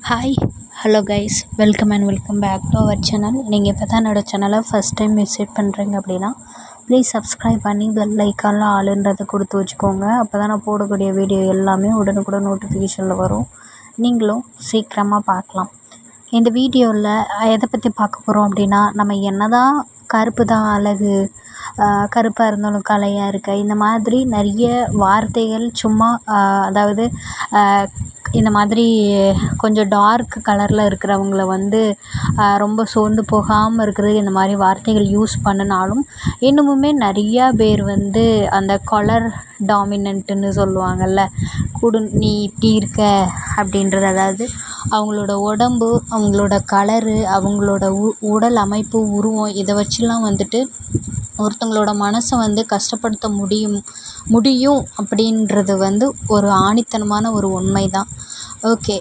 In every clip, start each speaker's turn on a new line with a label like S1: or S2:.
S1: Hi hello guys, welcome back to our channel. நீங்கள் இப்போ தான் என்னோடய சேனலை ஃபஸ்ட் டைம் விசிட் பண்ணுறீங்க அப்படின்னா ப்ளீஸ் சப்ஸ்கிரைப் பண்ணி பெல் ஐக்கானில் ஆளுன்றதை கொடுத்து வச்சுக்கோங்க. அப்போ தான் நான் போடக்கூடிய வீடியோ எல்லாமே உடனுக்குடன் நோட்டிஃபிகேஷனில் வரும், நீங்களும் சீக்கிரமாக பார்க்கலாம். இந்த வீடியோவில் எதை பற்றி பார்க்க போகிறோம் அப்படின்னா, நம்ம என்ன தான் கருப்பு தான் அழகு, கருப்பாக இருந்தாலும் கலையாக இருக்க, இந்த மாதிரி நிறைய வார்த்தைகள் சும்மா அதாவது இந்த மாதிரி கொஞ்சம் டார்க் கலரில் இருக்கிறவங்கள வந்து ரொம்ப சோர்ந்து போகாமல் இருக்கிறது, இந்த மாதிரி வார்த்தைகள் யூஸ் பண்ணினாலும் இன்னுமுமே நிறையா பேர் வந்து அந்த கலர் டாமினன்ட்டுன்னு சொல்லுவாங்கள்ல, நீ இப்படி இருக்க அப்படின்றது. அதாவது அவங்களோட உடம்பு, அவங்களோட கலரு, அவங்களோட உடல் அமைப்பு, உருவம், இதை வச்சுலாம் வந்துட்டு ஒருத்தங்களோட மனசை வந்து கஷ்டப்படுத்த முடியும் அப்படின்றது வந்து ஒரு ஆணித்தனமான ஒரு உண்மை தான். ஓகே,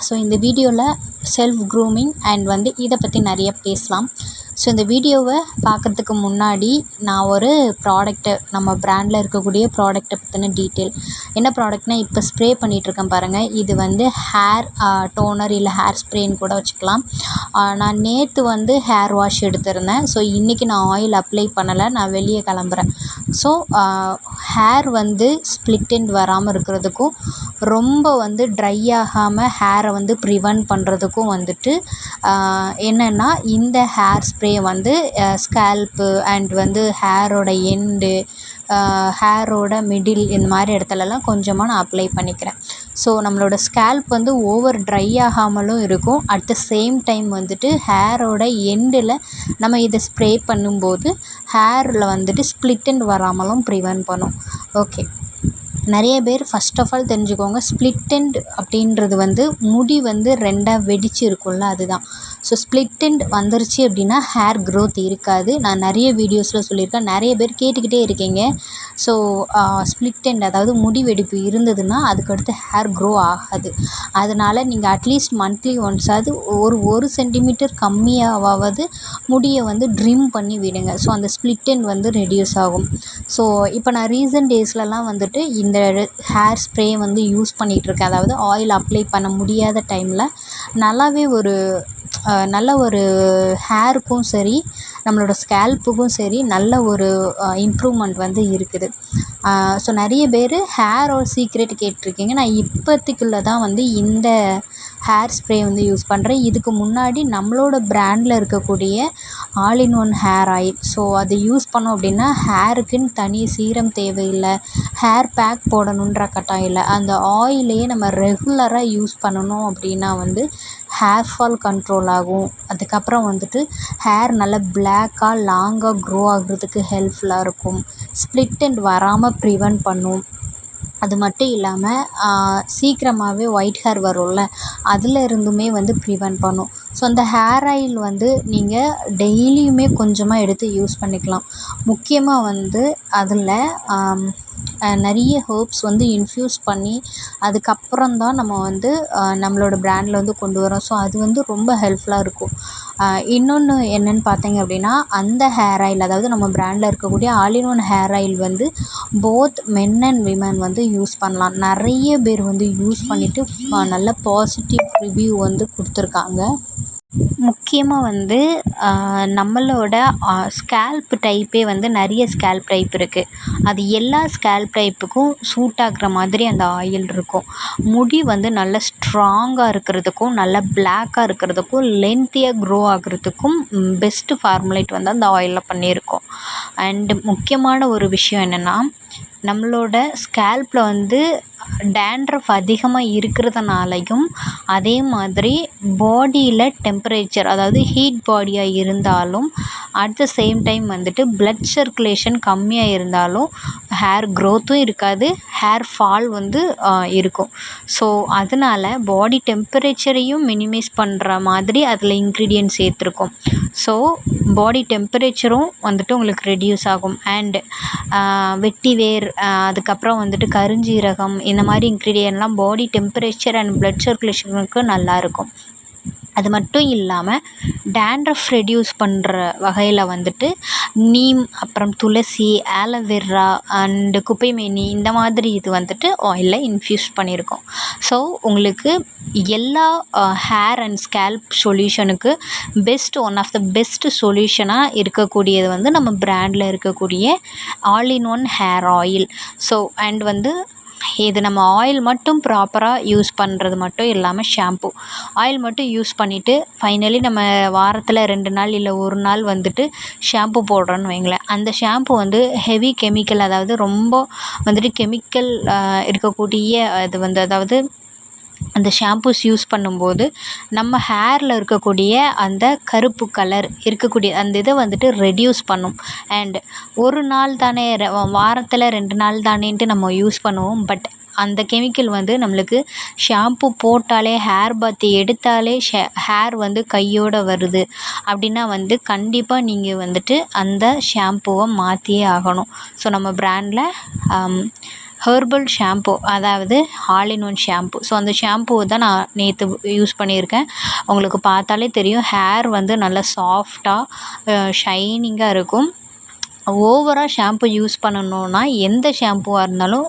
S1: ஸோ இந்த வீடியோவில் செல்ஃப் க்ரூமிங் அண்ட் வந்து இதை பற்றி நிறைய பேசலாம். ஸோ இந்த வீடியோவை பார்க்குறதுக்கு முன்னாடி நான் ஒரு ப்ராடக்ட்டை, நம்ம ப்ராண்டில் இருக்கக்கூடிய ப்ராடக்ட்டை பற்றின டீட்டெயில். என்ன ப்ராடக்ட்னால், இப்போ ஸ்ப்ரே பண்ணிகிட்ருக்கேன் பாருங்கள், இது வந்து ஹேர் டோனர் இல்லை ஹேர் ஸ்ப்ரேன்னு கூட வச்சுக்கலாம். நான் நேற்று வந்து ஹேர் வாஷ் எடுத்திருந்தேன். ஸோ இன்றைக்கி நான் ஆயில் அப்ளை பண்ணலை, நான் வெளியே கிளம்புறேன். ஸோ ஹேர் வந்து ஸ்ப்ளிட் எண்ட் வராமல் இருக்கிறதுக்கும், ரொம்ப வந்து ட்ரை ஆகாமல் ஹேரை வந்து ப்ரிவென்ட் பண்ணுறதுக்கும் வந்துட்டு என்னென்னா, இந்த ஹேர் ஸ்ப்ரே வந்து ஸ்கேல்ப்பு அண்ட் வந்து ஹேரோட எண்டு, ஹேரோட மிடில், இந்த மாதிரி இடத்துலலாம் கொஞ்சமாக நான் அப்ளை பண்ணிக்கிறேன். ஸோ நம்மளோட ஸ்கேல்ப் வந்து ஓவர் ட்ரை ஆகாமலும் இருக்கும். அட் த சேம் டைம் வந்துட்டு ஹேரோட எண்டில் நம்ம இதை ஸ்ப்ரே பண்ணும்போது ஹேரில் வந்துட்டு ஸ்ப்ளிட் எண்ட் வராமலும் ப்ரிவென்ட் பண்ணும். ஓகே, நிறைய பேர் ஃபஸ்ட் ஆஃப் ஆல் தெரிஞ்சுக்கோங்க, ஸ்ப்ளிட் எண்ட் அப்படின்றது வந்து முடி வந்து ரெண்டாக வெடிச்சு இருக்கும்ல, அதுதான். ஸோ ஸ்ப்ளிட் எண்ட் வந்துருச்சு அப்படின்னா ஹேர் க்ரோத் இருக்காது. நான் நிறைய வீடியோஸில் சொல்லியிருக்கேன், நிறைய பேர் கேட்டுக்கிட்டே இருக்கீங்க. ஸோ ஸ்ப்ளிட் எண்ட், அதாவது முடி வெடிப்பு இருந்ததுன்னா அதுக்கடுத்து ஹேர் க்ரோ ஆகாது. அதனால் நீங்கள் அட்லீஸ்ட் மந்த்லி ஒன்ஸாவது ஒரு சென்டிமீட்டர் கம்மியாவது முடியை வந்து ட்ரிம் பண்ணி விடுங்க. ஸோ அந்த ஸ்ப்ளிட் எண்ட் வந்து ரெடியூஸ் ஆகும். ஸோ இப்போ நான் ரீசன்ட் டேஸ்லலாம் வந்துட்டு இந்த ஹேர் ஸ்ப்ரே வந்து யூஸ் பண்ணிகிட்ருக்கேன். அதாவது ஆயில் அப்ளை பண்ண முடியாத டைமில் நல்லாவே நல்ல ஒரு ஹேருக்கும் சரி, நம்மளோட ஸ்கேல்ப்புக்கும் சரி, நல்ல ஒரு இம்ப்ரூவ்மெண்ட் வந்து இருக்குது. ஸோ நிறைய பேர் ஹேரோட சீக்ரெட் கேட்டிருக்கீங்க. நான் இப்போத்திக்குள்ளே தான் வந்து இந்த ஹேர் ஸ்ப்ரே வந்து யூஸ் பண்ணுறேன். இதுக்கு முன்னாடி நம்மளோட ப்ராண்டில் இருக்கக்கூடிய all in one hair oil, so அது யூஸ் பண்ணோம் அப்படின்னா ஹேருக்குன்னு தனி சீரம் தேவையில்லை, ஹேர் பேக் போடணுன்ற கட்டாயம் இல்லை. அந்த ஆயிலையே நம்ம ரெகுலராக யூஸ் பண்ணணும் அப்படின்னா வந்து ஹேர் ஃபால் கண்ட்ரோல் ஆகும். அதுக்கப்புறம் வந்துட்டு ஹேர் நல்லா பிளாக்காக லாங்காக க்ரோ ஆகுறதுக்கு ஹெல்ப்ஃபுல்லாக இருக்கும். ஸ்ப்ளிட் எண்ட் வராமல் ப்ரிவென்ட் பண்ணும். அது மட்டும் இல்லாமல் சீக்கிரமாகவே ஒயிட் ஹேர் வரும்ல, அதில் இருந்துமே வந்து ப்ரிவென்ட் பண்ணும். ஸோ அந்த ஹேர் ஆயில் வந்து நீங்கள் டெய்லியுமே கொஞ்சமாக எடுத்து யூஸ் பண்ணிக்கலாம். முக்கியமாக வந்து அதில் நிறைய ஹெர்ப்ஸ் வந்து இன்ஃப்யூஸ் பண்ணி அதுக்கப்புறம் தான் நம்ம வந்து நம்மளோட ப்ராண்டில் வந்து கொண்டு வரோம். ஸோ அது வந்து ரொம்ப ஹெல்ப்ஃபுல்லாக இருக்கும். இன்னொன்று என்னென்னு பார்த்தீங்க அப்படின்னா, அந்த ஹேர் ஆயில், அதாவது நம்ம ப்ராண்டில் இருக்கக்கூடிய all in one hair oil வந்து போத் மென் அண்ட் விமன் வந்து யூஸ் பண்ணலாம். நிறைய பேர் வந்து யூஸ் பண்ணிவிட்டு நல்ல பாசிட்டிவ் ரிவ்யூ வந்து கொடுத்துருக்காங்க. முக்கியமாக வந்து நம்மளோட ஸ்கேல்ப் டைப்பே வந்து நிறைய ஸ்கேல்ப் டைப் இருக்குது. அது எல்லா ஸ்கேல்ப் டைப்புக்கும் சூட் ஆகுற மாதிரி அந்த ஆயில் இருக்கும். முடி வந்து நல்ல ஸ்ட்ராங்காக இருக்கிறதுக்கும், நல்ல பிளாக்காக இருக்கிறதுக்கும், லென்த்தியாக க்ரோ ஆகுறதுக்கும் பெஸ்ட்டு ஃபார்முலேட் வந்து அந்த ஆயிலில் பண்ணியிருக்கோம். அண்டு முக்கியமான ஒரு விஷயம் என்னென்னா, நம்மளோட ஸ்கேல்ப்பில் வந்து டேண்ட்ரஃப் அதிகமாக இருக்கிறதுனாலையும், அதே மாதிரி பாடியில் டெம்பரேச்சர், அதாவது ஹீட் பாடியாக இருந்தாலும், அட் த சேம் டைம் வந்துட்டு ப்ளட் சர்க்குலேஷன் கம்மியாக இருந்தாலும் ஹேர் க்ரோத்தும் இருக்காது, ஹேர் ஃபால் வந்து இருக்கும். ஸோ அதனால் பாடி டெம்பரேச்சரையும் மினிமைஸ் பண்ணுற மாதிரி அதில் இன்க்ரீடியன்ட் சேர்த்துருக்கோம். ஸோ பாடி டெம்பரேச்சரும் வந்துட்டு உங்களுக்கு ரெடியூஸ் ஆகும். அண்ட் வெட்டிவேர், அதுக்கப்புறம் வந்துட்டு கருஞ்சீரகம், இந்த மாதிரி இன்க்ரீடியன்ட்லாம் பாடி டெம்பரேச்சர் அண்ட் ப்ளட் சர்க்குலேஷனுக்கு நல்லாயிருக்கும். அது மட்டும் இல்லாமல் டேண்ட்ரஃப் ரெடியூஸ் பண்ணுற வகையில் வந்துட்டு நீம், அப்புறம் துளசி, ஆலோவேரா அண்டு குப்பைமேனி இந்த மாதிரி இது வந்துட்டு ஆயிலில் இன்ஃப்யூஸ் பண்ணியிருக்கோம். ஸோ உங்களுக்கு எல்லா ஹேர் அண்ட் ஸ்கேல்ப் சொல்யூஷனுக்கு ஒன் ஆஃப் த பெஸ்ட் சொல்யூஷனாக இருக்கக்கூடியது வந்து நம்ம பிராண்டில் இருக்கக்கூடிய all in one hair oil. So and வந்து இது நம்ம ஆயில் மட்டும் ப்ராப்பராக யூஸ் பண்ணுறது மட்டும் இல்லாமல் ஆயில் மட்டும் யூஸ் பண்ணிவிட்டு ஃபைனலி நம்ம வாரத்தில் 2 நாள் இல்லை 1 நாள் வந்துட்டு ஷாம்பு போடுறோன்னு வைங்களேன். அந்த ஷாம்பு வந்து ஹெவி கெமிக்கல், அதாவது ரொம்ப வந்துட்டு கெமிக்கல் இருக்கக்கூடிய இது வந்து, அதாவது அந்த ஷாம்பூஸ் யூஸ் பண்ணும்போது நம்ம ஹேரில் இருக்கக்கூடிய அந்த கருப்பு கலர் இருக்கக்கூடிய அந்த இதை வந்துட்டு ரெடியூஸ் பண்ணும். அண்ட் ஒரு நாள் தானே, வாரத்தில் 2 நாள் தானேன்ட்டு நம்ம யூஸ் பண்ணுவோம். பட் அந்த கெமிக்கல் வந்து நம்மளுக்கு ஷாம்பு போட்டாலே, ஹேர் பாத் எடுத்தாலே ஹேர் வந்து கையோடு வருது அப்படின்னா வந்து கண்டிப்பாக நீங்கள் வந்துட்டு அந்த ஷாம்புவை மாற்றியே ஆகணும். ஸோ நம்ம பிராண்டில் ஹெர்பல் ஷாம்பு, அதாவது all in one shampoo. So அந்த ஷாம்புவை தான் நான் நேற்று யூஸ் பண்ணியிருக்கேன். உங்களுக்கு பார்த்தாலே தெரியும், ஹேர் வந்து நல்லா சாஃப்டாக ஷைனிங்காக இருக்கும். ஓவராக ஷாம்பு யூஸ் பண்ணணுன்னா எந்த ஷாம்புவாக இருந்தாலும்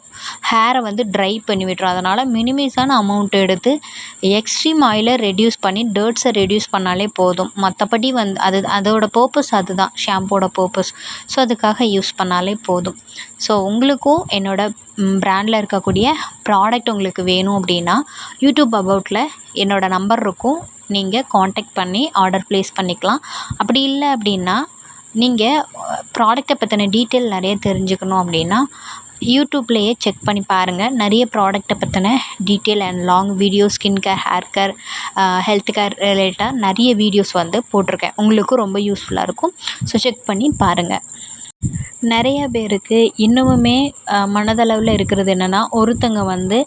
S1: ஹேரை வந்து ட்ரை பண்ணி விட்டுரும். அதனால் மினிமைஸான அமௌண்ட் எடுத்து எக்ஸ்ட்ரீம் ஆயிலை ரெடியூஸ் பண்ணி டர்ட்ஸை ரெடியூஸ் பண்ணாலே போதும். மற்றபடி வந்து அதோட பர்பஸ் அதுதான், ஷாம்போட பர்பஸ். ஸோ அதுக்காக யூஸ் பண்ணாலே போதும். ஸோ உங்களுக்கும் என்னோடய பிராண்டில் இருக்கக்கூடிய ப்ராடக்ட் உங்களுக்கு வேணும் அப்படின்னா யூடியூப் அபவுட்டில் என்னோடய நம்பர் இருக்கும், நீங்கள் காண்டாக்ட் பண்ணி ஆர்டர் ப்ளேஸ் பண்ணிக்கலாம். அப்படி இல்லை அப்படின்னா நீங்கள் ப்ராடக்ட்டை பற்றின டீட்டெயில் நிறைய தெரிஞ்சுக்கணும் அப்படின்னா யூடியூப்லேயே செக் பண்ணி பாருங்கள். நிறைய ப்ராடக்ட்டை பற்றின detail and long video, skin care, hair care, health care ரிலேட்டாக நிறைய வீடியோஸ் வந்து போட்டிருக்கேன். உங்களுக்கும் ரொம்ப யூஸ்ஃபுல்லாக இருக்கும். ஸோ செக் பண்ணி பாருங்கள். நிறைய பேருக்கு இன்னமுமே மனதளவில் இருக்கிறது என்னென்னா, ஒருத்தங்க வந்து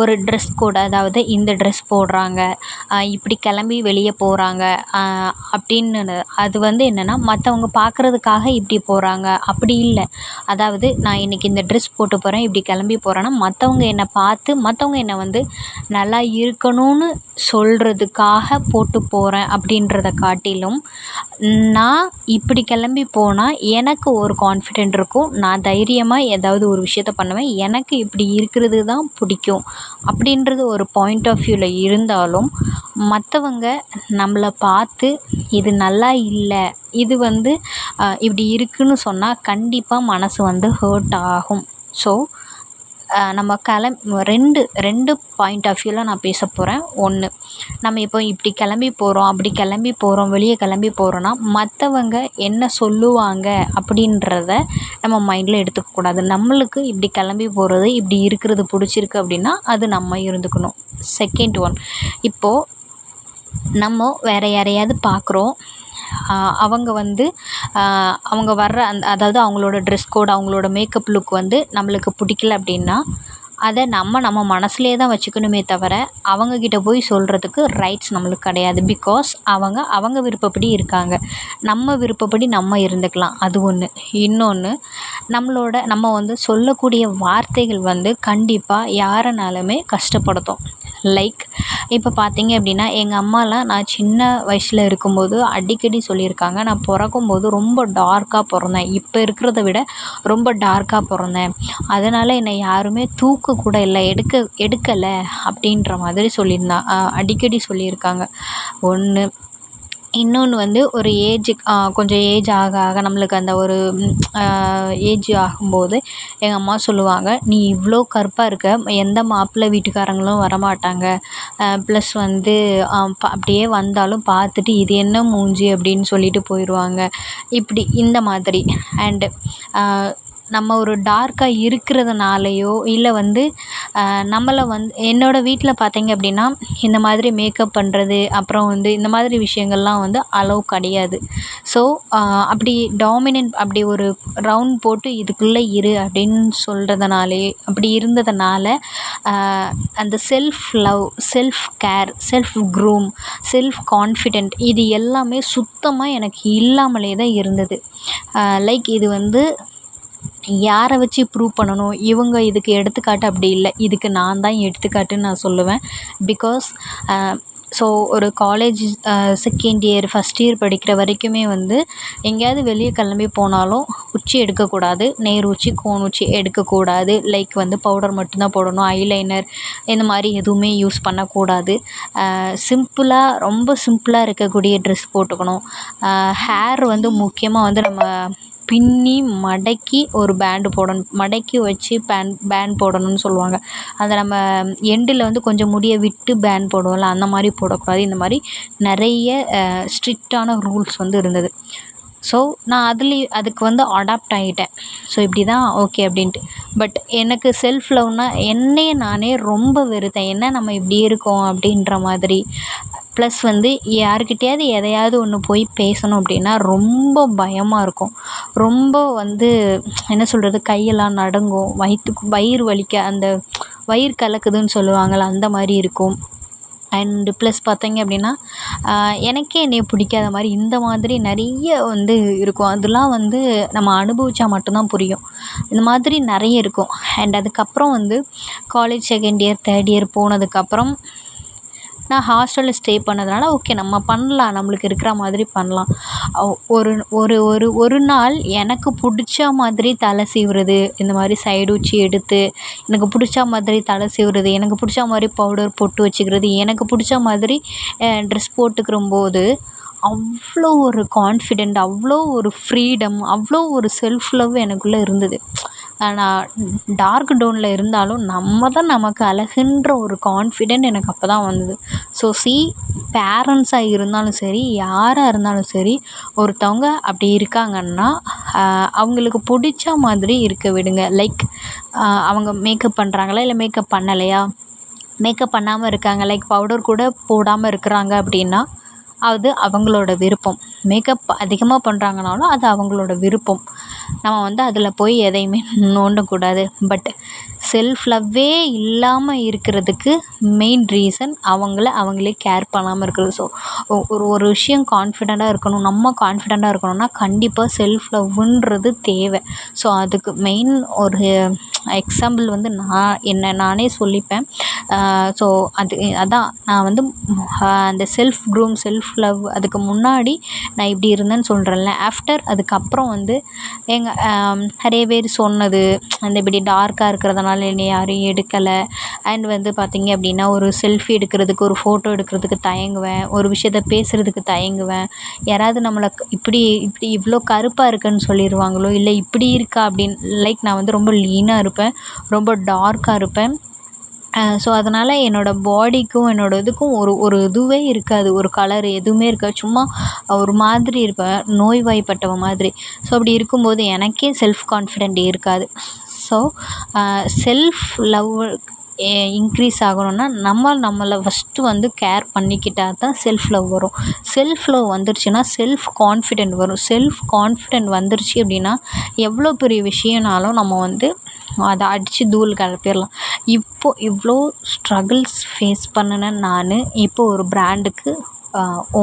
S1: ஒரு ட்ரெஸ் கோட், அதாவது இந்த ட்ரெஸ் போடுறாங்க, இப்படி கிளம்பி வெளியே போகிறாங்க அப்படின்னு. அது வந்து என்னென்னா மற்றவங்க பார்க்குறதுக்காக இப்படி போகிறாங்க, அப்படி இல்லை. அதாவது நான் இன்றைக்கி இந்த ட்ரெஸ் போட்டு போகிறேன், இப்படி கிளம்பி போகிறேன்னா மற்றவங்க என்னை பார்த்து மற்றவங்க என்னை வந்து நல்லா இருக்கணும்னு சொல்கிறதுக்காக போட்டு போகிறேன் அப்படின்றத காட்டிலும், நான் இப்படி கிளம்பி போனால் எனக்கு ஒரு கான்ஃபிடென்ட் இருக்கும், நான் தைரியமாக ஏதாவது ஒரு விஷயத்த பண்ணுவேன், எனக்கு இப்படி இருக்கிறது தான் பிடிக்கும் அப்படின்றது ஒரு பாயிண்ட் ஆஃப் வியூவில் இருந்தாலும், மற்றவங்க நம்மளை பார்த்து இது நல்லா இல்லை, இது வந்து இப்படி இருக்குன்னு சொன்னால் கண்டிப்பாக மனசு வந்து ஹர்ட் ஆகும். ஸோ நம்ம ரெண்டு பாயிண்ட் ஆஃப் வியூவில் நான் பேச போகிறேன். ஒன்று, நம்ம இப்போ இப்படி கிளம்பி போகிறோம், அப்படி கிளம்பி போகிறோம், வெளியே கிளம்பி போகிறோன்னா மற்றவங்க என்ன சொல்லுவாங்க அப்படின்றத நம்ம மைண்டில் எடுத்துக்கக்கூடாது. நம்மளுக்கு இப்படி கிளம்பி போகிறது, இப்படி இருக்கிறது பிடிச்சிருக்கு அப்படின்னா அது நம்ம இருந்துக்கணும். செகண்ட் ஒன், இப்போது நம்ம வேறு யாரையாவது பார்க்குறோம், அவங்க வந்து அவங்க வர்ற அதாவது அவங்களோட ட்ரெஸ் கோட், அவங்களோட மேக்கப் லுக் வந்து நம்மளுக்கு பிடிக்கல அப்படின்னா அதை நம்ம மனசுலேயே தான் வச்சுக்கணுமே தவிர அவங்கக்கிட்ட போய் சொல்கிறதுக்கு ரைட்ஸ் நம்மளுக்கு கிடையாது. பிகாஸ் அவங்க விருப்பப்படி இருக்காங்க, நம்ம விருப்பப்படி நம்ம இருந்துக்கலாம். அது ஒன்று. இன்னொன்று, நம்ம வந்து சொல்லக்கூடிய வார்த்தைகள் வந்து கண்டிப்பாக யாரனாலுமே கஷ்டப்படுத்தும். லைக் இப்போ பார்த்தீங்க அப்படின்னா எங்கள் அம்மாலாம் நான் சின்ன வயசில் இருக்கும்போது அடிக்கடி சொல்லியிருக்காங்க, நான் பிறக்கும்போது ரொம்ப டார்க்காக பிறந்தேன், இப்போ இருக்கிறத விட ரொம்ப டார்க்காக பிறந்தேன், அதனால் என்னை யாருமே தூக்க கூட இல்லை, எடுக்கலை அப்படின்ற மாதிரி அடிக்கடி சொல்லியிருக்காங்க. ஒன்று. இன்னொன்று வந்து ஒரு கொஞ்சம் ஏஜ் ஆக ஆக நம்மளுக்கு அந்த ஒரு ஏஜ் ஆகும்போது எங்கள் அம்மா சொல்லுவாங்க, நீ இவ்வளோ கருப்பாக இருக்க, எந்த மாப்பிள்ளை வீட்டுக்காரங்களும் வரமாட்டாங்க, ப்ளஸ் வந்து அப்படியே வந்தாலும் பார்த்துட்டு இது என்ன மூஞ்சி அப்படின்னு சொல்லிட்டு போயிடுவாங்க. இப்படி இந்த மாதிரி. அண்டு நம்ம ஒரு டார்க்காக இருக்கிறதுனாலையோ இல்லை வந்து நம்மளை வந்து என்னோடய வீட்டில் பார்த்தீங்க அப்படின்னா இந்த மாதிரி மேக்கப் பண்ணுறது, அப்புறம் வந்து இந்த மாதிரி விஷயங்கள்லாம் வந்து அலோவ் கிடையாது. ஸோ அப்படி அப்படி ஒரு ரவுண்ட் போட்டு இதுக்குள்ளே இரு அப்படின்னு அப்படி இருந்ததுனால அந்த self love, self care, self groom, self confident இது எல்லாமே சுத்தமாக எனக்கு இல்லாமலே தான் இருந்தது. லைக் இது வந்து யாரை வச்சு ப்ரூவ் பண்ணணும், இவங்க இதுக்கு எடுத்துக்காட்டு அப்படி இல்லை, இதுக்கு நான் தான் எடுத்துக்காட்டுன்னு நான் சொல்லுவேன். பிகாஸ் ஸோ ஒரு college second year first year படிக்கிற வரைக்குமே வந்து எங்கேயாவது வெளியே கிளம்பி போனாலும் உச்சி எடுக்கக்கூடாது, நேர் உச்சி கோன் உச்சி எடுக்கக்கூடாது. லைக் வந்து பவுடர் மட்டும்தான் போடணும், ஐலைனர் இந்த மாதிரி எதுவுமே யூஸ் பண்ணக்கூடாது. சிம்பிளாக ரொம்ப சிம்பிளாக இருக்கக்கூடிய ட்ரெஸ் போட்டுக்கணும். ஹேர் வந்து முக்கியமாக வந்து நம்ம பின்னி மடக்கி ஒரு பேண்டு போடணும், மடக்கி வச்சு பேண்ட் போடணும்னு சொல்லுவாங்க. அதை நம்ம எண்டில் வந்து கொஞ்சம் முடியை விட்டு பேண்ட் போடுவோம்ல, அந்த மாதிரி போடக்கூடாது. இந்த மாதிரி நிறைய ஸ்ட்ரிக்டான ரூல்ஸ் வந்து இருந்தது. ஸோ நான் அதுக்கு வந்து அடாப்ட் ஆகிட்டேன். ஸோ இப்படி தான் ஓகே அப்படின்ட்டு. பட் எனக்கு செல்ஃப் லவ்னால் என்னையே நானே ரொம்ப வெறுத்தேன். என்ன நம்ம இப்படி இருக்கோம் அப்படின்ற மாதிரி. ப்ளஸ் வந்து யாருக்கிட்டையாவது எதையாவது ஒன்று போய் பேசணும் அப்படின்னா ரொம்ப பயமாக இருக்கும். ரொம்ப வந்து என்ன சொல்கிறது, கையெல்லாம் நடுங்கும், வயிறு வலிக்க, அந்த வயிறு கலக்குதுன்னு சொல்லுவாங்கள்ல, அந்த மாதிரி இருக்கும். அண்டு ப்ளஸ் பார்த்தீங்க அப்படின்னா எனக்கே என்னைய பிடிக்காத மாதிரி இந்த மாதிரி நிறைய வந்து இருக்கும். அதெல்லாம் வந்து நம்ம அனுபவித்தா மட்டும்தான் புரியும். இந்த மாதிரி நிறைய இருக்கும். அண்ட் அதுக்கப்புறம் வந்து college second year third year போனதுக்கப்புறம் நான் ஹாஸ்டலில் ஸ்டே பண்ணதுனால ஓகே நம்ம பண்ணலாம், நம்மளுக்கு இருக்கிற மாதிரி பண்ணலாம். ஒரு ஒரு ஒரு ஒரு நாள் எனக்கு பிடிச்ச மாதிரி தலை சீவுறது, இந்த மாதிரி சைடு உச்சி எடுத்து எனக்கு பிடிச்ச மாதிரி தலை சீவுறது, எனக்கு பிடிச்ச மாதிரி பவுடர் பொட்டு வச்சுக்கிறது, எனக்கு பிடிச்ச மாதிரி ட்ரெஸ் போட்டுக்கிறம்போது அவ்வளோ ஒரு கான்ஃபிடெண்ட், அவ்வளோ ஒரு ஃப்ரீடம், அவ்வளோ ஒரு செல்ஃப் லவ் எனக்குள்ளே இருந்தது. நான் டார்க் டவுனில் இருந்தாலும் நம்ம தான் நமக்கு அழகுன்ற ஒரு கான்ஃபிடெண்ட் எனக்கு அப்போ தான் வந்தது. ஸோ பேரண்ட்ஸாக இருந்தாலும் சரி, யாராக இருந்தாலும் சரி, ஒருத்தவங்க அப்படி இருக்காங்கன்னா அவங்களுக்கு பிடிச்ச மாதிரி இருக்க விடுங்க. லைக் அவங்க மேக்கப் பண்ணுறாங்களா, இல்லை மேக்கப் பண்ணலையா, மேக்கப் பண்ணாமல் இருக்காங்க, லைக் பவுடர் கூட போடாமல் இருக்கிறாங்க அப்படின்னா அது அவங்களோட விருப்பம். மேக்கப் அதிகமாக பண்ணுறாங்கனாலும் அது அவங்களோட விருப்பம். நம்ம வந்து அதில் போய் எதையுமே நோண்டக்கூடாது. பட் செல்ஃப் லவ்வே இல்லாமல் இருக்கிறதுக்கு மெயின் ரீசன் அவங்களே கேர் பண்ணாமல் இருக்கிறது. ஸோ ஒரு விஷயம் கான்ஃபிடெண்ட்டாக இருக்கணும், நம்ம கான்ஃபிடெண்ட்டாக இருக்கணும்னா கண்டிப்பாக செல்ஃப் லவ்வுன்றது தேவை. ஸோ அதுக்கு மெயின் ஒரு எக்ஸாம்பிள் வந்து என்னை நானே சொல்லிப்பேன். ஸோ அதான் நான் வந்து அந்த செல்ஃப் லவ் அதுக்கு முன்னாடி நான் இப்படி இருந்தேன்னு சொல்கிறேன்ல, அதுக்கப்புறம் வந்து நிறைய பேர் சொன்னது, அந்த இப்படி டார்க்காக இருக்கிறதுனால என்னை யாரும் எடுக்கலை. அண்ட் வந்து பார்த்திங்க அப்படின்னா ஒரு செல்ஃபி எடுக்கிறதுக்கு, ஒரு ஃபோட்டோ எடுக்கிறதுக்கு தயங்குவேன், ஒரு விஷயத்த பேசுகிறதுக்கு தயங்குவேன். யாராவது நம்மளை இப்படி இவ்வளோ கருப்பாக இருக்குன்னு சொல்லிடுவாங்களோ, இல்லை இப்படி இருக்கா அப்படின்னு. லைக் நான் வந்து ரொம்ப லீனாக இருப்பேன், ரொம்ப டார்க்காக இருப்பேன். ஸோ அதனால் என்னோடய பாடிக்கும் என்னோடய இதுக்கும் ஒரு இதுவே இருக்காது, ஒரு கலர் எதுவுமே இருக்காது. சும்மா ஒரு மாதிரி இருப்பேன், நோய்வாய்ப்பட்டவ மாதிரி. ஸோ அப்படி இருக்கும்போது எனக்கே செல்ஃப் கான்ஃபிடெண்ட் இருக்காது. ஸோ செல்ஃப் லவ் இன்க்ரீஸ் ஆகணும்னா நம்மளை ஃபஸ்ட்டு வந்து கேர் பண்ணிக்கிட்டால் தான் செல்ஃப் லவ் வரும். செல்ஃப் லவ் வந்துருச்சுன்னா செல்ஃப் கான்ஃபிடெண்ட் வரும். செல்ஃப் கான்ஃபிடெண்ட் வந்துருச்சு அப்படின்னா எவ்வளோ பெரிய விஷயம்னாலும் நம்ம வந்து அதை அடித்து தூள் கிளப்பிடலாம். இப்போது இவ்வளோ ஸ்ட்ரகிள்ஸ் ஃபேஸ் பண்ணினேன் நான். இப்போ ஒரு பிராண்டுக்கு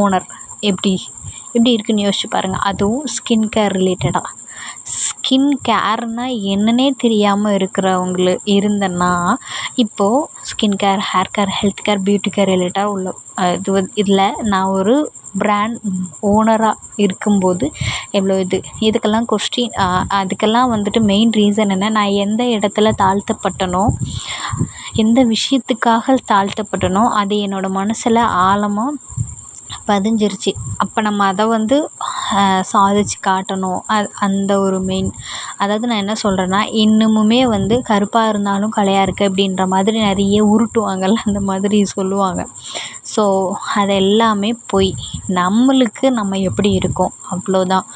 S1: ஓனர். எப்படி இருக்குன்னு யோசிச்சு பாருங்கள். அதுவும் ஸ்கின் கேர் ரிலேட்டடாக. ஸ்கின் கேர்னால் என்னன்னே தெரியாமல் இருந்தேன்னா இப்போது skin care, hair care, health care, beauty care ரிலேட்டடாக உள்ள இதில் நான் ஒரு பிராண்ட் ஓனராக இருக்கும்போது எவ்வளோ இதுக்கெல்லாம் அதுக்கெல்லாம் வந்துட்டு மெயின் ரீசன் என்ன, நான் எந்த இடத்துல தாழ்த்தப்பட்டனோ, எந்த விஷயத்துக்காக தாழ்த்தப்பட்டனோ அது என்னோடய மனசில் ஆழமாக பதிஞ்சிருச்சு. அப்போ நம்ம அதை வந்து சாதிச்சு காட்டணும். அந்த ஒரு மெயின், அதாவது நான் என்ன சொல்கிறேன்னா, இன்னமுமே வந்து கருப்பாக இருந்தாலும் கலையாக இருக்குது அப்படின்ற மாதிரி நிறைய உருட்டுவாங்கள்ல, அந்த மாதிரி சொல்லுவாங்க. ஸோ அது எல்லாமே பொய். நம்மளுக்கு நம்ம எப்படி இருக்கோம் அவ்வளோதான்.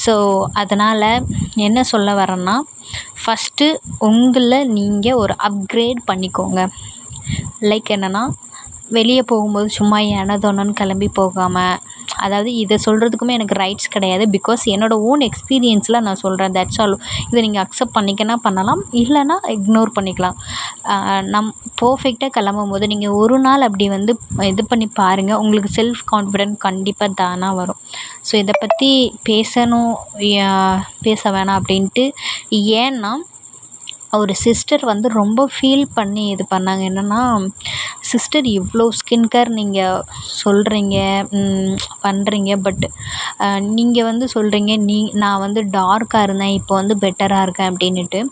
S1: ஸோ அதனால் என்ன சொல்ல வரேன்னா, ஃபஸ்ட்டு உங்களை நீங்கள் ஒரு அப்கிரேட் பண்ணிக்கோங்க. லைக் என்னென்னா, வெளியே போகும்போது சும்மா ஏனோதானோன்னு கிளம்பி போகாமல், அதாவது இதை சொல்கிறதுக்குமே எனக்கு ரைட்ஸ் கிடையாது. பிகாஸ் என்னோடய ஓன் எக்ஸ்பீரியன்ஸில் நான் சொல்கிறேன். That's all. இதை நீங்கள் அக்செப்ட் பண்ணிக்கனா பண்ணலாம், இல்லைனா இக்னோர் பண்ணிக்கலாம். பர்ஃபெக்டாக கிளம்பும்போது நீங்கள் ஒரு நாள் அப்படி வந்து இது பண்ணி பாருங்கள், உங்களுக்கு செல்ஃப் கான்ஃபிடென்ட் கண்டிப்பாக தானாக வரும். ஸோ இதை பற்றி பேச வேணாம் அப்படின்ட்டு. ஏன்னா ஒரு சிஸ்டர் வந்து ரொம்ப ஃபீல் பண்ணி இது பண்ணாங்க. என்னென்னா, சிஸ்டர் இவ்வளோ ஸ்கின் கேர் நீங்கள் சொல்கிறீங்க, பண்ணுறீங்க. பட் நீங்கள் வந்து சொல்கிறீங்க நான் வந்து டார்க்காக இருந்தேன், இப்போ வந்து பெட்டராக இருக்கேன் அப்படின்னுட்டு.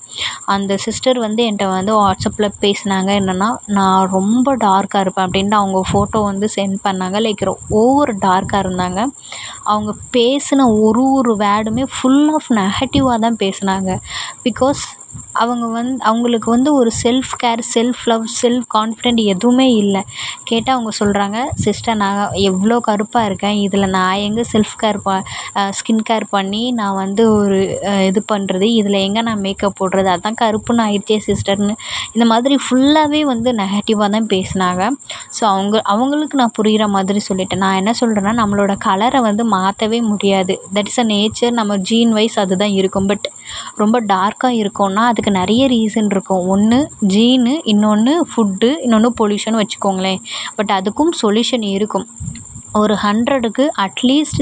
S1: அந்த சிஸ்டர் வந்து என்கிட்ட வந்து வாட்ஸ்அப்பில் பேசினாங்க. என்னென்னா, நான் ரொம்ப டார்க்காக இருப்பேன் அப்படின்ட்டு அவங்க ஃபோட்டோ வந்து சென்ட் பண்ணாங்க. லைக் ஓவர் டார்க்காக இருந்தாங்க. அவங்க பேசின ஒரு வேர்டுமே ஃபுல் ஆஃப் நெகட்டிவாக தான் பேசினாங்க. பிகாஸ் அவங்களுக்கு வந்து ஒரு self care, self love, self confident எதுவுமே இல்லை. கேட்டால் அவங்க சொல்கிறாங்க, சிஸ்டர் நான் எவ்வளோ கருப்பாக இருக்கேன், இதில் நான் எங்கே செல்ஃப் கேர் ஸ்கின் கேர் பண்ணி நான் வந்து ஒரு இது பண்ணுறது, இதில் எங்கே நான் மேக்கப் போடுறது, அதான் கருப்புன்னு ஆயிடுச்சே சிஸ்டர்னு. இந்த மாதிரி ஃபுல்லாகவே வந்து நெகட்டிவாக தான் பேசினாங்க. ஸோ அவங்களுக்கு நான் புரிகிற மாதிரி சொல்லிட்டேன். நான் என்ன சொல்கிறேன்னா, நம்மளோட கலரை வந்து மாற்றவே முடியாது. That is a nature. நம்ம ஜீன் வைஸ் அதுதான் இருக்கும். பட் ரொம்ப டார்க்காக இருக்கோம்னா அதுக்கு நிறைய ரீசன் இருக்கும். ஒன்று ஜீனு, இன்னொன்று ஃபுட்டு, இன்னொன்று பொல்யூஷன் வச்சுக்கோங்களேன். பட் அதுக்கும் சொல்யூஷன் இருக்கும். ஒரு 100க்கு அட்லீஸ்ட்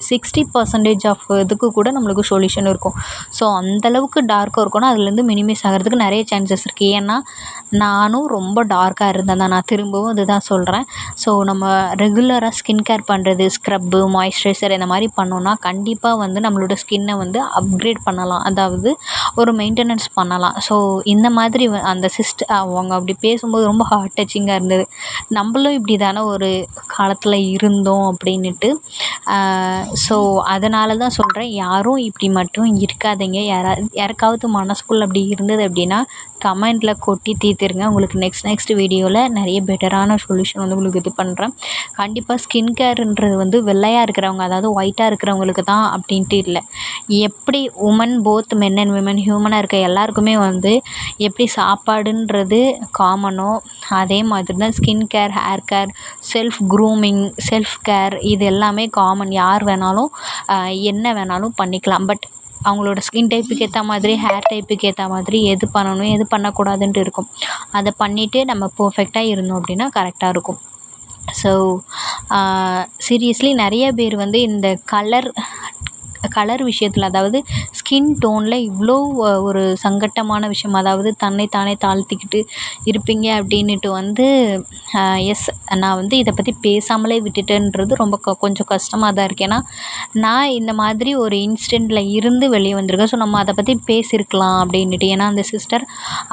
S1: 60% ஆஃப் இதுக்கு கூட நம்மளுக்கு சொல்யூஷன் இருக்கும். ஸோ அந்தளவுக்கு டார்க்காக இருக்கோன்னா அதுலேருந்து மினிமைஸ் ஆகிறதுக்கு நிறைய சான்சஸ் இருக்குது. ஏன்னா நானும் ரொம்ப டார்க்காக இருந்தேன் தான். நான் திரும்பவும் அதுதான் சொல்கிறேன். ஸோ நம்ம ரெகுலராக ஸ்கின் கேர் பண்ணுறது, ஸ்க்ரப்பு, மாய்ஸ்சரைசர் இந்த மாதிரி பண்ணோன்னா கண்டிப்பாக வந்து நம்மளோட ஸ்கின்னை வந்து அப்கிரேட் பண்ணலாம். அதாவது ஒரு மெயின்டெனன்ஸ் பண்ணலாம். ஸோ இந்த மாதிரி அந்த அவங்க அப்படி பேசும்போது ரொம்ப ஹார்ட் டச்சிங்காக இருந்தது. நம்மளும் இப்படி தானே ஒரு காலத்தில் இருந்தோம் அப்படின்னுட்டு. ஸோ அதனால தான் சொல்கிறேன், யாரும் இப்படி மட்டும் இருக்காதீங்க. யாருக்காவது மனசுக்குள்ளே அப்படி இருந்தது அப்படின்னா கமெண்டில் கொட்டி தீர்த்துருங்க. உங்களுக்கு நெக்ஸ்ட் வீடியோவில் நிறைய பெட்டரான சொல்யூஷன் வந்து உங்களுக்கு இது பண்ணுறேன். கண்டிப்பாக ஸ்கின் கேருன்றது வந்து வெள்ளையாக இருக்கிறவங்க, அதாவது ஒயிட்டாக இருக்கிறவங்களுக்கு தான் அப்படின்ட்டு இல்லை. எப்படி woman both men and women ஹியூமனாக இருக்க எல்லாருக்குமே வந்து எப்படி சாப்பாடுன்றது காமனோ அதே மாதிரி தான் skin care, hair care, self grooming, self care இது எல்லாமே காமன். யார் வேணாலும் என்ன வேணாலும் பண்ணிக்கலாம். பட் அவங்களோட ஸ்கின் டைப்புக்கு ஏற்ற மாதிரி, ஹேர் டைப்புக்கு ஏற்ற மாதிரி எது பண்ணணும், எது பண்ணக்கூடாதுன்ட்டு இருக்கும். அதை பண்ணிவிட்டு நம்ம பர்ஃபெக்டாக இருந்தோம் அப்படின்னா கரெக்டாக இருக்கும். ஸோ சீரியஸ்லி நிறைய பேர் வந்து இந்த கலர் விஷயத்தில், அதாவது ஸ்கின் டோனில் இவ்வளோ ஒரு சங்கட்டமான விஷயம், அதாவது தன்னைத்தானே தாழ்த்திக்கிட்டு இருப்பீங்க அப்படின்னுட்டு வந்து எஸ், நான் வந்து இதை பற்றி பேசாமலே விட்டுட்டேன்றது ரொம்ப கொஞ்சம் கஷ்டமாக தான் இருக்குது. ஏன்னா நான் இந்த மாதிரி ஒரு இன்சிடெண்ட்டில் இருந்து வெளியே வந்திருக்கேன். ஸோ நம்ம அதை பற்றி பேசியிருக்கலாம் அப்படின்னுட்டு. ஏன்னா அந்த சிஸ்டர்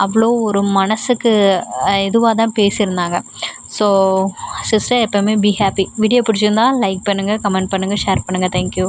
S1: அவ்வளோ ஒரு மனசுக்கு இதுவாக தான் பேசியிருந்தாங்க. ஸோ சிஸ்டர் எப்போவுமே பி ஹாப்பி. வீடியோ பிடிச்சிருந்தா லைக் பண்ணுங்கள், கமெண்ட் பண்ணுங்கள், ஷேர் பண்ணுங்கள். தேங்க்யூ.